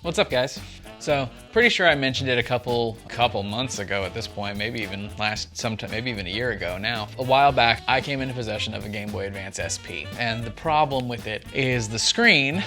What's up, guys? So, pretty sure I mentioned it a couple months ago at this point, maybe even maybe even a year ago now. A while back, I came into possession of a Gameboy Advance SP, and the problem with it is the screen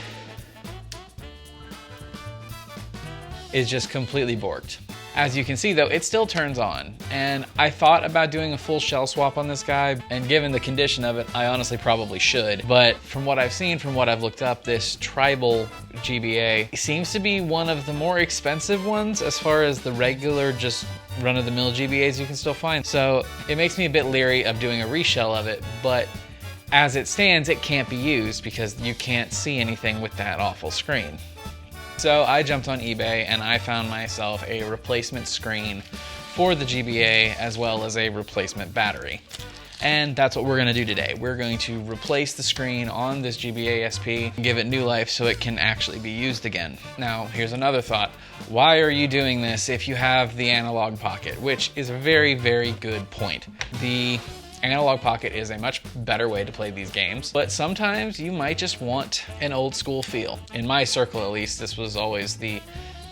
is just completely borked. As you can see though, it still turns on, and I thought about doing a full shell swap on this guy, and given the condition of it, I honestly probably should. But from what I've seen, from what I've looked up, this tribal GBA seems to be one of the more expensive ones as far as the regular, just run-of-the-mill GBAs you can still find. So it makes me a bit leery of doing a reshell of it, but as it stands, it can't be used because you can't see anything with that awful screen. So I jumped on eBay and I found myself a replacement screen for the GBA as well as a replacement battery. And that's what we're gonna do today. We're going to replace the screen on this GBA SP, give it new life so it can actually be used again. Now, here's another thought. Why are you doing this if you have the analog pocket? Which is a very, very good point. The Analog Pocket is a much better way to play these games, but sometimes you might just want an old school feel. In my circle at least, this was always the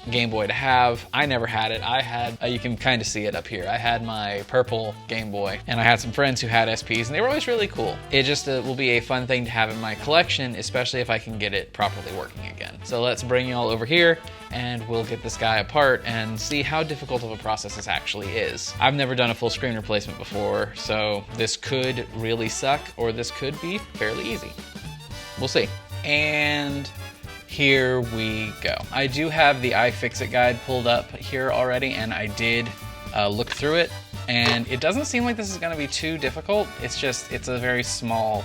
Game Boy to have. I never had it. I had, you can kind of see it up here. I had my purple Game Boy, and I had some friends who had SPs, and they were always really cool. It just will be a fun thing to have in my collection, especially if I can get it properly working again. So let's bring you all over here, and we'll get this guy apart and see how difficult of a process this actually is. I've never done a full screen replacement before, so this could really suck, or this could be fairly easy. We'll see. And here we go. I do have the iFixit guide pulled up here already, and I did look through it, and it doesn't seem like this is gonna be too difficult. It's just, it's a very small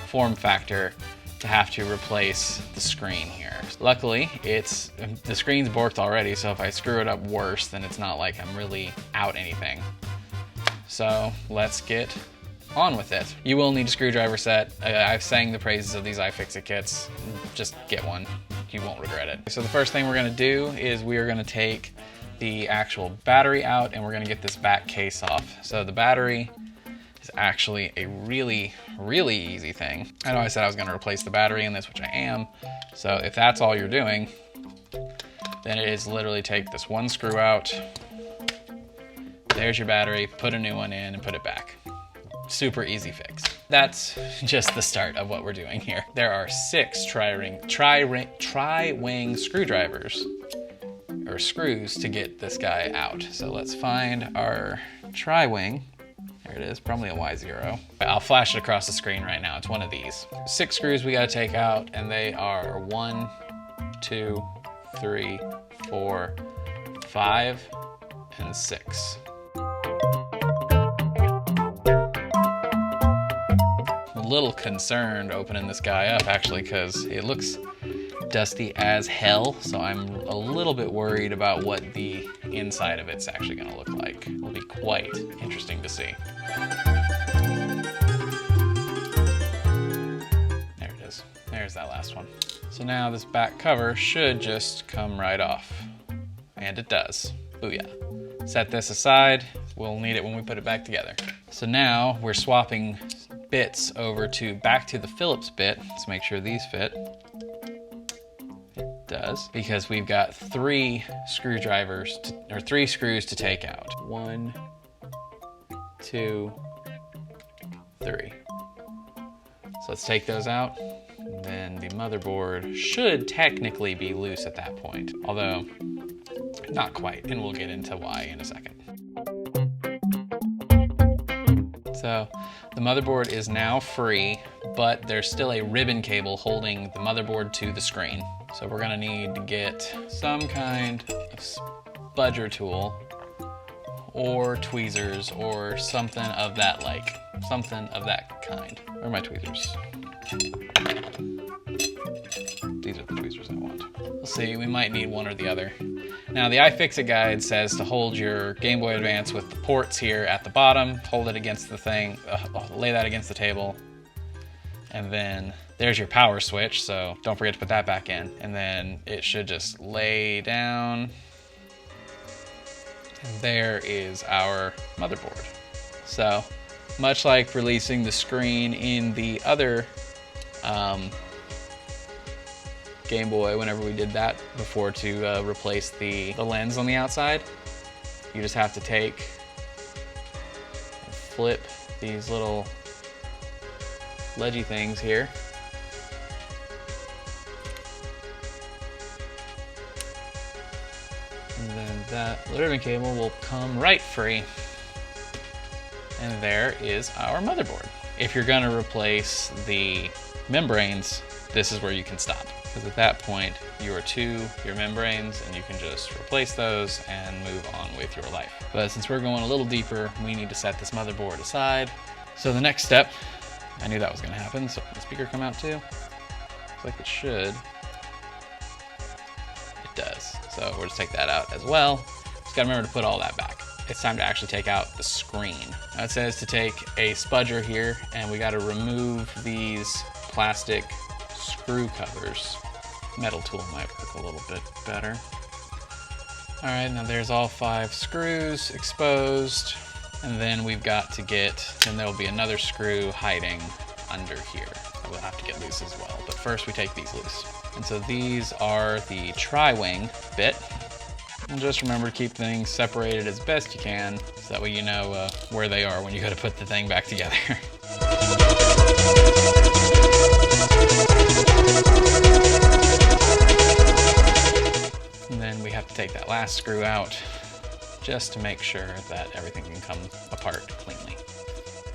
form factor to have to replace the screen here. Luckily, the screen's borked already, so if I screw it up worse, then it's not like I'm really out anything. So let's get on with it. You will need a screwdriver set. I've sang the praises of these iFixit kits. Just get one. You won't regret it. So the first thing we're gonna do is we are gonna take the actual battery out, and we're gonna get this back case off. So the battery is actually a really, really easy thing. I know I said I was gonna replace the battery in this, which I am. So if that's all you're doing, then it is literally take this one screw out. There's your battery, put a new one in, and put it back. Super easy fix. That's just the start of what we're doing here. There are 6 tri-wing screwdrivers, or screws, to get this guy out. So let's find our tri-wing. There it is, probably a Y0. I'll flash it across the screen right now. It's one of these. 6 screws we gotta take out, and they are 1, 2, 3, 4, 5, and 6. A little concerned opening this guy up actually, because it looks dusty as hell, so I'm a little bit worried about what the inside of it's actually going to look like. It'll be quite interesting to see. There it is. There's that last one. So now this back cover should just come right off, and it does. Booyah. Set this aside. We'll need it when we put it back together. So now we're swapping bits over back to the Phillips bit. Let's make sure these fit. It does, because we've got 3 screwdrivers, or 3 screws to take out. 1, 2, 3. So let's take those out. Then the motherboard should technically be loose at that point, although not quite, and we'll get into why in a second. So the motherboard is now free, but there's still a ribbon cable holding the motherboard to the screen. So we're gonna need to get some kind of spudger tool or tweezers or something of that kind. Where are my tweezers? These are the tweezers I want. We'll see, we might need one or the other. Now the iFixit guide says to hold your Game Boy Advance with the ports here at the bottom, hold it against the thing, lay that against the table, and then there's your power switch, so don't forget to put that back in, and then it should just lay down, and there is our motherboard. So much like releasing the screen in the other Game Boy whenever we did that before to replace the lens on the outside. You just have to take and flip these little ledgy things here. And then that ribbon cable will come right free. And there is our motherboard. If you're gonna replace the membranes, this is where you can stop. Because at that point, you are to your membranes and you can just replace those and move on with your life. But since we're going a little deeper, we need to set this motherboard aside. So the next step, I knew that was gonna happen, so the speaker come out too? Looks like it should. It does. So we'll just take that out as well. Just gotta remember to put all that back. It's time to actually take out the screen. Now it says to take a spudger here and we gotta remove these plastic screw covers. Metal tool might work a little bit better. All right, now there's all 5 screws exposed. And then we've got to and there'll be another screw hiding under here that we'll have to get loose as well. But first we take these loose. And so these are the tri-wing bit. And just remember to keep things separated as best you can, so that way you know where they are when you go to put the thing back together. And then we have to take that last screw out, just to make sure that everything can come apart cleanly.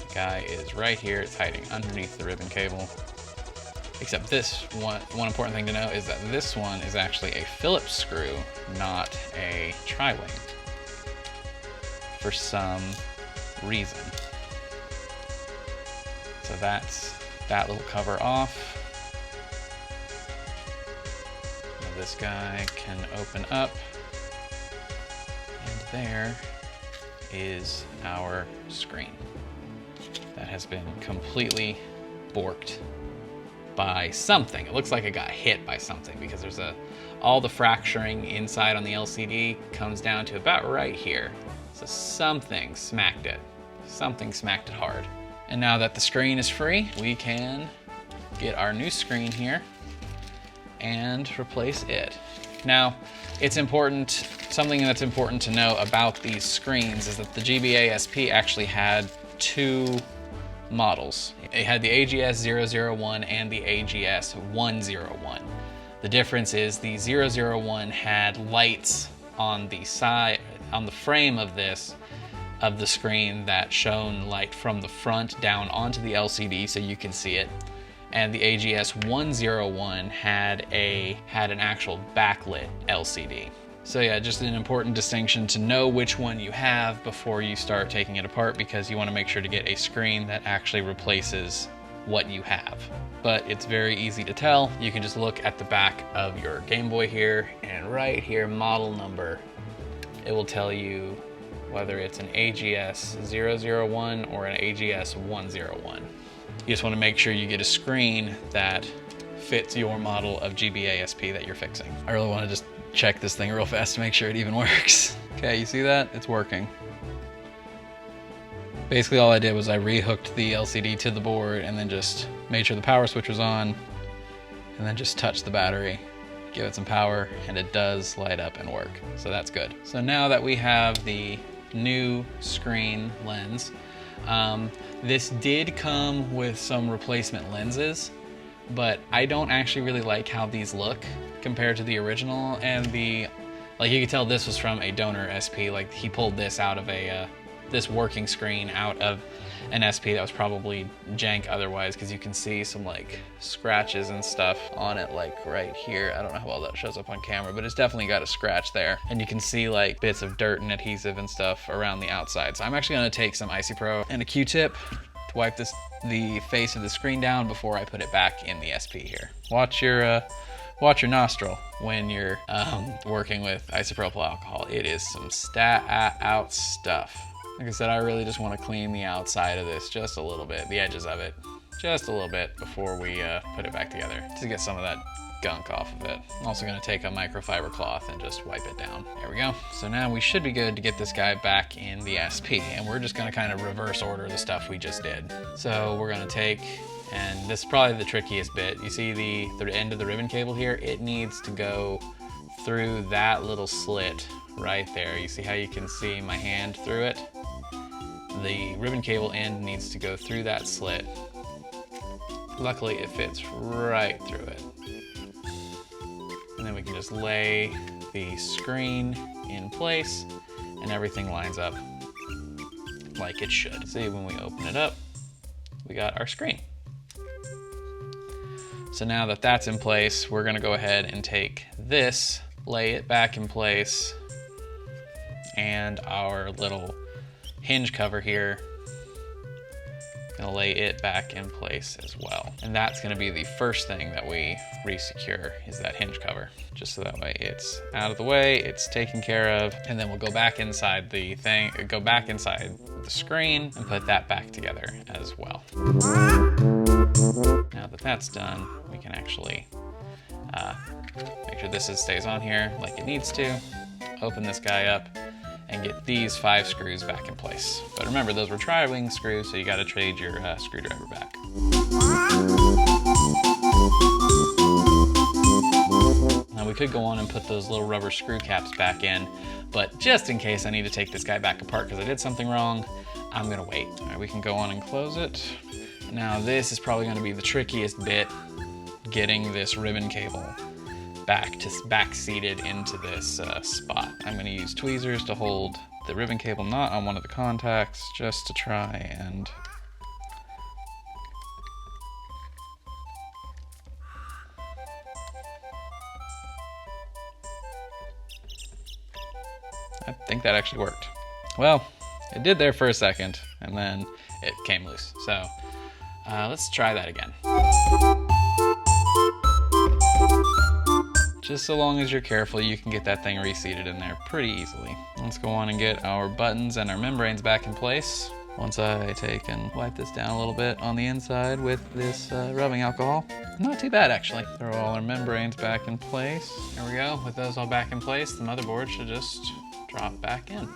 The guy is right here, it's hiding underneath the ribbon cable. Except this one important thing to know is that this one is actually a Phillips screw, not a tri-wing, for some reason. So that's that little cover off. Now this guy can open up, and there is our screen that has been completely borked by something. It looks like it got hit by something because there's all the fracturing inside on the LCD comes down to about right here. So something smacked it. Something smacked it hard. And now that the screen is free, we can get our new screen here and replace it. Now, it's important, something that's important to know about these screens is that the GBA SP actually had 2 models. It had the AGS-001 and the AGS-101. The difference is the 001 had lights on the side, on the frame of the screen that shone light from the front down onto the LCD so you can see it. And the AGS-101 had an actual backlit LCD. So yeah, just an important distinction to know which one you have before you start taking it apart, because you want to make sure to get a screen that actually replaces what you have. But it's very easy to tell. You can just look at the back of your Game Boy here, and right here, model number. It will tell you whether it's an AGS-001 or an AGS-101. You just want to make sure you get a screen that fits your model of GBA SP that you're fixing. I really want to just check this thing real fast to make sure it even works. Okay, you see that? It's working. Basically all I did was I rehooked the LCD to the board and then just made sure the power switch was on, and then just touched the battery, give it some power, and it does light up and work. So that's good. So now that we have the new screen lens, this did come with some replacement lenses, but I don't actually really like how these look compared to the original. And like you could tell this was from a donor SP. Like he pulled this out of this working screen out of an SP that was probably jank otherwise, because you can see some like scratches and stuff on it, like right here. I don't know how well that shows up on camera, but it's definitely got a scratch there. And you can see like bits of dirt and adhesive and stuff around the outside. So I'm actually gonna take some Icy Pro and a Q-tip to wipe the face of the screen down before I put it back in the SP here. Watch your nostril when you're working with isopropyl alcohol. It is some out stuff. Like I said, I really just want to clean the outside of this just a little bit, the edges of it, just a little bit before we put it back together, to get some of that gunk off of it. I'm also going to take a microfiber cloth and just wipe it down. There we go. So now we should be good to get this guy back in the SP, and we're just going to kind of reverse order the stuff we just did. So we're going to take And this is probably the trickiest bit. You see the end of the ribbon cable here? It needs to go through that little slit right there. You see how you can see my hand through it? The ribbon cable end needs to go through that slit. Luckily, it fits right through it. And then we can just lay the screen in place and everything lines up like it should. See, when we open it up, we got our screen. So now that that's in place, we're gonna go ahead and take this, lay it back in place, and our little hinge cover here, gonna lay it back in place as well. And that's gonna be the first thing that we re-secure, is that hinge cover. Just so that way it's out of the way, it's taken care of, and then we'll go back inside the thing, go back inside the screen and put that back together as well. Now that that's done, we can actually make sure this stays on here like it needs to, open this guy up, and get these 5 screws back in place. But remember, those were tri-wing screws, so you gotta trade your screwdriver back. Now we could go on and put those little rubber screw caps back in, but just in case I need to take this guy back apart because I did something wrong, I'm gonna wait. All right, we can go on and close it. Now this is probably gonna be the trickiest bit, getting this ribbon cable back seated into this spot. I'm gonna use tweezers to hold the ribbon cable knot on one of the contacts just to try and I think that actually worked. Well, it did there for a second and then it came loose. So let's try that again. Just so long as you're careful, you can get that thing reseated in there pretty easily. Let's go on and get our buttons and our membranes back in place. Once I take and wipe this down a little bit on the inside with this rubbing alcohol. Not too bad, actually. Throw all our membranes back in place. There we go. With those all back in place, the motherboard should just drop back in,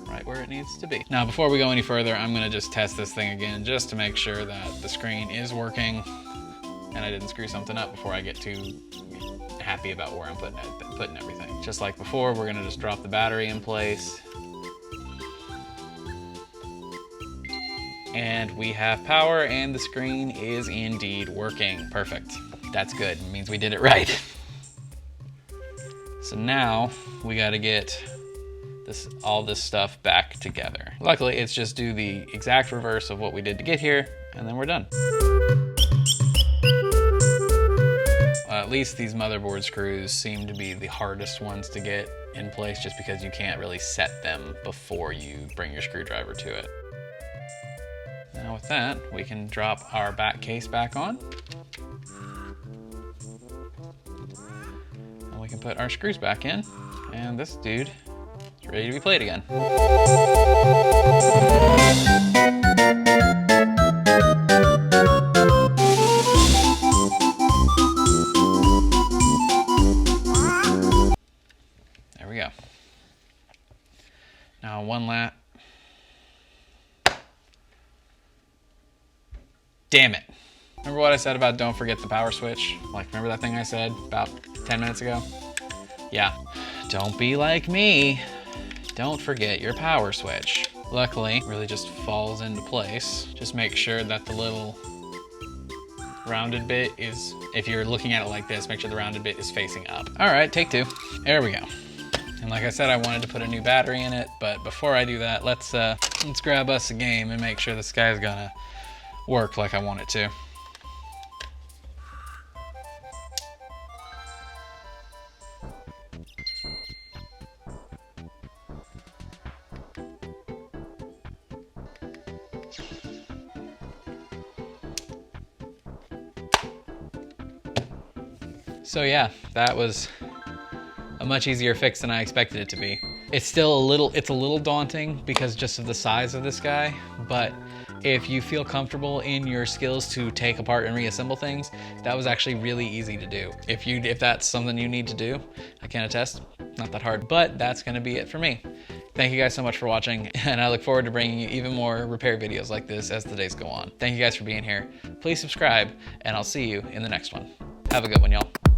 right where it needs to be. Now, before we go any further, I'm gonna just test this thing again just to make sure that the screen is working and I didn't screw something up before I get too happy about where I'm putting everything. Just like before, we're gonna just drop the battery in place. And we have power and the screen is indeed working. Perfect. That's good. It means we did it right. So now we gotta get all this stuff back together. Luckily, it's just do the exact reverse of what we did to get here, and then we're done. At least these motherboard screws seem to be the hardest ones to get in place just because you can't really set them before you bring your screwdriver to it. Now with that, we can drop our back case back on. And we can put our screws back in. And this dude is ready to be played again. There we go. Now one lap. Damn it. Remember what I said about don't forget the power switch? Like, remember that thing I said about 10 minutes ago? Yeah. Don't be like me. Don't forget your power switch. Luckily, it really just falls into place. Just make sure that the little rounded bit is, if you're looking at it like this, make sure the rounded bit is facing up. All right, take 2. There we go. And like I said, I wanted to put a new battery in it, but before I do that, let's grab us a game and make sure this guy's gonna work like I want it to. So yeah, that was a much easier fix than I expected it to be. It's still it's a little daunting because just of the size of this guy, but if you feel comfortable in your skills to take apart and reassemble things, that was actually really easy to do. If that's something you need to do, I can attest, not that hard, but that's gonna be it for me. Thank you guys so much for watching, and I look forward to bringing you even more repair videos like this as the days go on. Thank you guys for being here. Please subscribe, and I'll see you in the next one. Have a good one, y'all.